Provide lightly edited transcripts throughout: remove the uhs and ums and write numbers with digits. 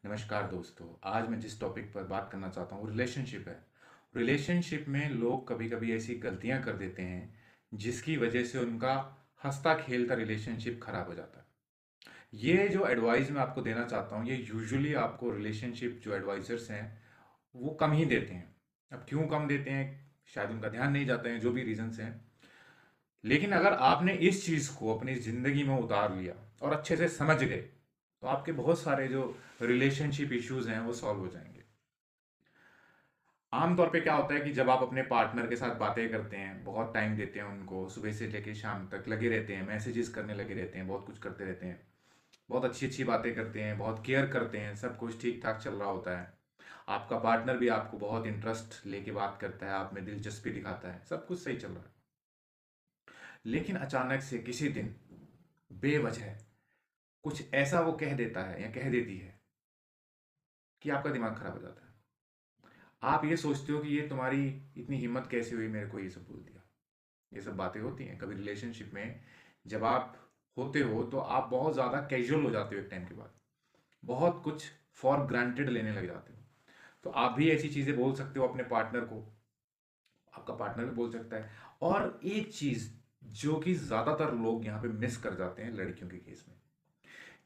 नमस्कार दोस्तों। आज मैं जिस टॉपिक पर बात करना चाहता हूँ रिलेशनशिप है। रिलेशनशिप में लोग कभी कभी ऐसी गलतियाँ कर देते हैं जिसकी वजह से उनका हंसता खेलता रिलेशनशिप खराब हो जाता है। ये जो एडवाइस मैं आपको देना चाहता हूँ ये यूजुअली आपको रिलेशनशिप जो एडवाइजर्स हैं वो कम ही देते हैं। अब क्यों कम देते हैं, शायद उनका ध्यान नहीं जाता है, जो भी रीजंस हैं। लेकिन अगर आपने इस चीज़ को अपनी ज़िंदगी में उतार लिया और अच्छे से समझ गए तो आपके बहुत सारे जो रिलेशनशिप इश्यूज हैं वो सॉल्व हो जाएंगे। आमतौर पे क्या होता है कि जब आप अपने पार्टनर के साथ बातें करते हैं, बहुत टाइम देते हैं उनको, सुबह से लेकर शाम तक लगे रहते हैं, मैसेजेस करने लगे रहते हैं, बहुत कुछ करते रहते हैं, बहुत अच्छी अच्छी बातें करते हैं, बहुत केयर करते हैं, सब कुछ ठीक ठाक चल रहा होता है। आपका पार्टनर भी आपको बहुत इंटरेस्ट लेके बात करता है, आप में दिलचस्पी दिखाता है, सब कुछ सही चल रहा है। लेकिन अचानक से किसी दिन बेवजह कुछ ऐसा वो कह देता है या कह देती है कि आपका दिमाग खराब हो जाता है। आप ये सोचते हो कि ये तुम्हारी इतनी हिम्मत कैसे हुई मेरे को ये सब बोल दिया। ये सब बातें होती हैं कभी रिलेशनशिप में। जब आप होते हो तो आप बहुत ज़्यादा कैजुअल हो जाते हो एक टाइम के बाद, बहुत कुछ फॉर ग्रांटेड लेने लग जाते हो। तो आप भी ऐसी चीज़ें बोल सकते हो अपने पार्टनर को, आपका पार्टनर भी बोल सकता है। और एक चीज़ जो कि ज़्यादातर लोग यहाँ पे मिस कर जाते हैं लड़कियों के केस में,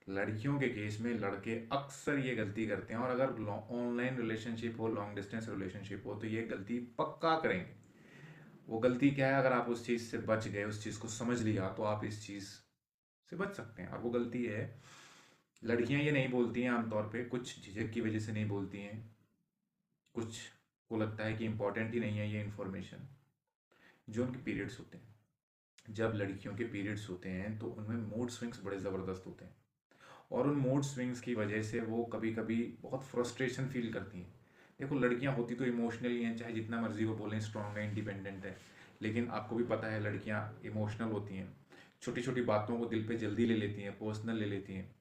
लड़कियों के केस में लड़के अक्सर ये गलती करते हैं, और अगर ऑनलाइन रिलेशनशिप हो, लॉन्ग डिस्टेंस रिलेशनशिप हो, तो ये गलती पक्का करेंगे। वो गलती क्या है, अगर आप उस चीज़ से बच गए, उस चीज़ को समझ लिया, तो आप इस चीज़ से बच सकते हैं। और वो गलती है, लड़कियां ये नहीं बोलती हैं आमतौर पे, कुछ झिझक की वजह से नहीं बोलती हैं, कुछ को लगता है कि इंपॉर्टेंट ही नहीं है ये इन्फॉर्मेशन। जो उनके पीरियड्स होते हैं, जब लड़कियों के पीरियड्स होते हैं तो उनमें मूड स्विंग्स बड़े ज़बरदस्त होते हैं, और उन मूड स्विंग्स की वजह से वो कभी कभी बहुत फ्रस्ट्रेशन फील करती हैं। देखो, लड़कियां होती तो इमोशनली हैं, चाहे जितना मर्जी वो बोलें स्ट्रांग है, इंडिपेंडेंट है, लेकिन आपको भी पता है लड़कियां इमोशनल होती हैं। छोटी छोटी बातों को दिल पे जल्दी ले लेती हैं, पर्सनल ले लेती हैं,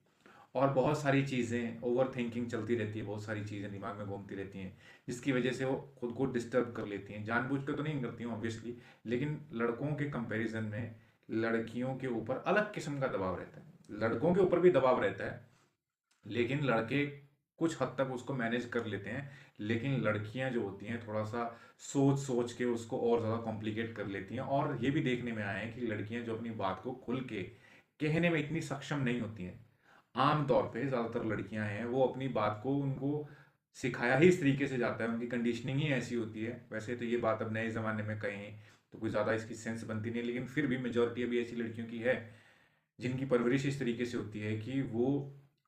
और बहुत सारी चीज़ें ओवर थिंकिंग चलती रहती है, बहुत सारी चीज़ें दिमाग में घूमती रहती हैं, जिसकी वजह से वो खुद को डिस्टर्ब कर लेती हैं। जानबूझ कर तो नहीं करती हैं ऑब्वियसली, लेकिन लड़कों के कंपैरिजन में लड़कियों के ऊपर अलग किस्म का दबाव रहता है। लड़कों के ऊपर भी दबाव रहता है, लेकिन लड़के कुछ हद तक उसको मैनेज कर लेते हैं, लेकिन लड़कियां जो होती हैं थोड़ा सा सोच सोच के उसको और ज़्यादा कॉम्प्लिकेट कर लेती हैं। और ये भी देखने में आया है कि लड़कियां जो अपनी बात को खुल के कहने में इतनी सक्षम नहीं होती हैं। आम तौर पे ज़्यादातर लड़कियां हैं वो अपनी बात को, उनको सिखाया ही इस तरीके से जाता है, उनकी कंडीशनिंग ही ऐसी होती है। वैसे तो ये बात अब नए ज़माने में कहें तो कोई ज़्यादा इसकी सेंस बनती नहीं है, लेकिन फिर भी मेजोरिटी अभी ऐसी लड़कियों की है जिनकी परवरिश इस तरीके से होती है कि वो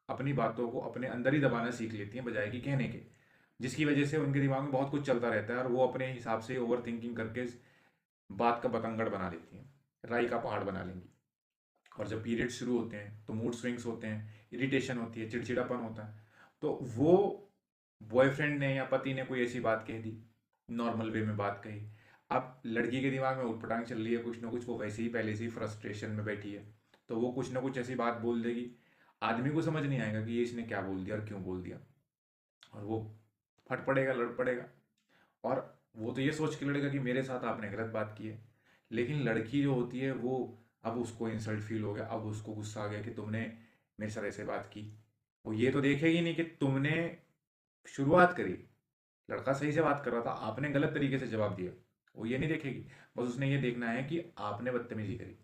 अपनी बातों को अपने अंदर ही दबाना सीख लेती हैं बजाय कि कहने के, जिसकी वजह से उनके दिमाग में बहुत कुछ चलता रहता है और वो अपने हिसाब से ओवर थिंकिंग करके बात का बतंगड़ बना लेती हैं, राई का पहाड़ बना लेंगी। और जब पीरियड शुरू होते हैं तो मूड स्विंग्स होते हैं, इरिटेशन होती है, चिड़चिड़ापन होता है। तो वो बॉयफ्रेंड ने या पति ने कोई ऐसी बात कह दी, नॉर्मल वे में बात कही, अब लड़की के दिमाग में उटपटांग चल रही है कुछ ना कुछ, वो वैसे ही पहले से ही फ्रस्ट्रेशन में बैठी है, तो वो कुछ ना कुछ ऐसी बात बोल देगी। आदमी को समझ नहीं आएगा कि ये इसने क्या बोल दिया और क्यों बोल दिया, और वो फट पड़ेगा, लड़ पड़ेगा। और वो तो ये सोच के लड़ेगा कि मेरे साथ आपने गलत बात की है। लेकिन लड़की जो होती है वो, अब उसको इंसल्ट फील हो गया, अब उसको गुस्सा आ गया कि तुमने मेरे साथ ऐसे बात की। वो ये तो देखेगी नहीं कि तुमने शुरुआत करी, लड़का सही से बात कर रहा था, आपने गलत तरीके से जवाब दिया। वो ये नहीं देखेगी, बस उसने ये देखना है कि आपने बदतमीजी करी।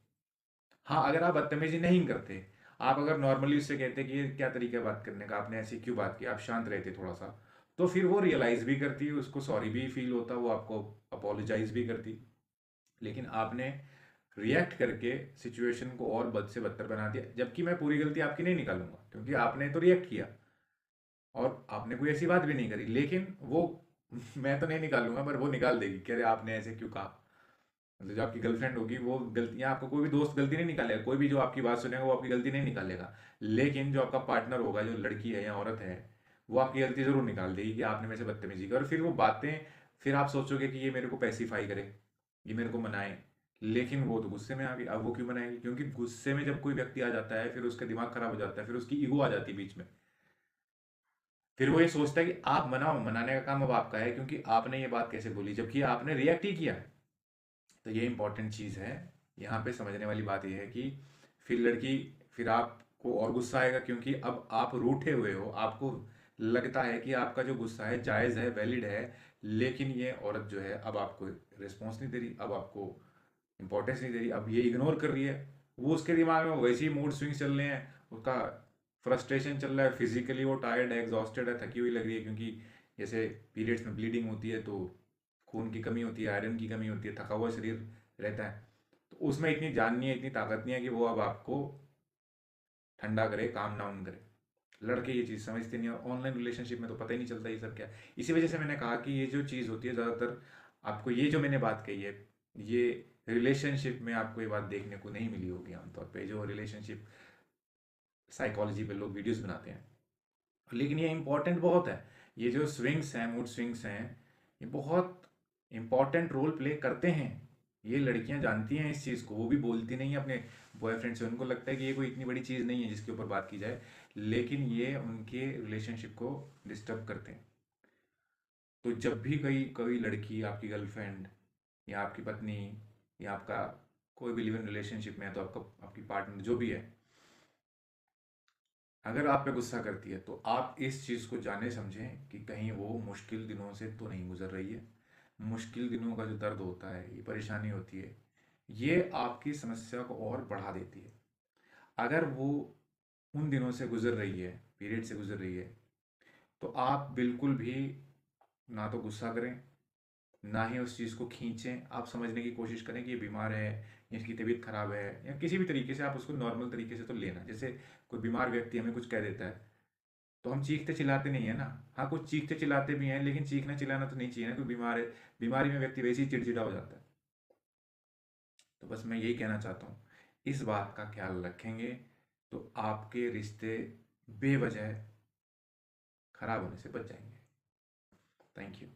हाँ, अगर आप बदतमीजी नहीं करते, आप अगर नॉर्मली उससे कहते कि ये क्या तरीका है बात करने का, आपने ऐसी क्यों बात की, आप शांत रहते थोड़ा सा, तो फिर वो रियलाइज भी करती, उसको सॉरी भी फील होता, वो आपको अपोलोजाइज भी करती। लेकिन आपने रिएक्ट करके सिचुएशन को और बद से बदतर बना दिया, जबकि मैं पूरी गलती आपकी नहीं निकालूंगा क्योंकि आपने तो रिएक्ट किया और आपने कोई ऐसी बात भी नहीं करी, लेकिन वो मैं तो नहीं निकालूंगा पर वो निकाल देगी कि अरे आपने ऐसे क्यों कहा। मतलब जो आपकी गर्लफ्रेंड होगी वो गलतियां, आपको कोई भी दोस्त गलती नहीं निकालेगा, कोई भी जो आपकी बात सुनेगा वो आपकी गलती नहीं निकालेगा, लेकिन जो आपका पार्टनर होगा, जो लड़की है या औरत है, वो आपकी गलती जरूर निकाल देगी कि आपने मेरे से बदतमीजी की। और फिर वो बातें, फिर आप सोचोगे कि ये मेरे को पैसिफाई करे, ये मेरे को मनाए, लेकिन वो तो गुस्से में आ गई। अब वो क्यों मनाएगी, क्योंकि गुस्से में जब कोई व्यक्ति आ जाता है फिर उसका दिमाग खराब हो जाता है, फिर उसकी ईगो आ जाती है बीच में। फिर वो ये सोचता है कि आप मनाओ, मनाने का काम अब आपका है क्योंकि आपने ये बात कैसे बोली जबकि आपने रिएक्ट ही किया है। तो ये इंपॉर्टेंट चीज़ है, यहाँ पे समझने वाली बात ये है कि फिर लड़की, फिर आपको और गुस्सा आएगा क्योंकि अब आप रूठे हुए हो, आपको लगता है कि आपका जो गुस्सा है जायज़ है, वैलिड है, लेकिन ये औरत जो है अब आपको रिस्पॉन्स नहीं दे रही, अब आपको इंपॉर्टेंस नहीं दे रही, अब ये इग्नोर कर रही है। वो उसके दिमाग में वैसे ही मूड स्विंग्स चल रहे हैं, उसका फ्रस्ट्रेशन चल रहा है, फिजिकली वो टायर्ड है, एग्जॉस्टेड है, थकी हुई लग रही है, क्योंकि जैसे पीरियड्स में ब्लीडिंग होती है तो खून की कमी होती है, आयरन की कमी होती है, थका हुआ शरीर रहता है, तो उसमें इतनी जान नहीं है, इतनी ताकत नहीं है कि वो अब आपको ठंडा करे, काम डाउन करे। लड़के ये चीज़ समझते नहीं, और ऑनलाइन रिलेशनशिप में तो पता ही नहीं चलता ये सब क्या है। इसी वजह से मैंने कहा कि ये जो चीज़ होती है ज़्यादातर आपको, ये जो मैंने बात कही है, ये रिलेशनशिप में आपको ये बात देखने को नहीं मिली होगी आमतौर पे, जो रिलेशनशिप साइकोलॉजी पे लोग वीडियोस बनाते हैं। लेकिन ये इम्पोर्टेंट बहुत है। ये जो स्विंग्स हैं, मूड स्विंग्स हैं, ये बहुत इम्पोर्टेंट रोल प्ले करते हैं। ये लड़कियां जानती हैं इस चीज़ को, वो भी बोलती नहीं है अपने बॉयफ्रेंड से, उनको लगता है कि ये कोई इतनी बड़ी चीज़ नहीं है जिसके ऊपर बात की जाए, लेकिन ये उनके रिलेशनशिप को डिस्टर्ब करते हैं। तो जब भी कोई कोई लड़की, आपकी गर्लफ्रेंड या आपकी पत्नी या आपका कोई भी लिव इन रिलेशनशिप में है, तो आपका आपकी पार्टनर जो भी है, अगर आप पे गुस्सा करती है, तो आप इस चीज़ को जाने समझें कि कहीं वो मुश्किल दिनों से तो नहीं गुजर रही है। मुश्किल दिनों का जो दर्द होता है, ये परेशानी होती है, ये आपकी समस्या को और बढ़ा देती है। अगर वो उन दिनों से गुजर रही है, पीरियड से गुजर रही है, तो आप बिल्कुल भी ना तो गुस्सा करें, ना ही उस चीज़ को खींचें। आप समझने की कोशिश करें कि ये बीमार है, या इसकी तबीयत खराब है, या किसी भी तरीके से आप उसको नॉर्मल तरीके से तो लेना। जैसे कोई बीमार व्यक्ति हमें कुछ कह देता है, तो हम चीखते चिल्लाते नहीं है ना। हाँ, कुछ चीखते चिल्लाते भी हैं, लेकिन चीखना चिल्लाना तो नहीं चाहिए ना, कोई बीमार है। बीमारी में व्यक्ति वैसे ही चिड़चिड़ा हो जाता है। तो बस मैं यही कहना चाहता हूँ, इस बात का ख्याल रखेंगे तो आपके रिश्ते बेवजह खराब होने से बच जाएंगे। Thank you.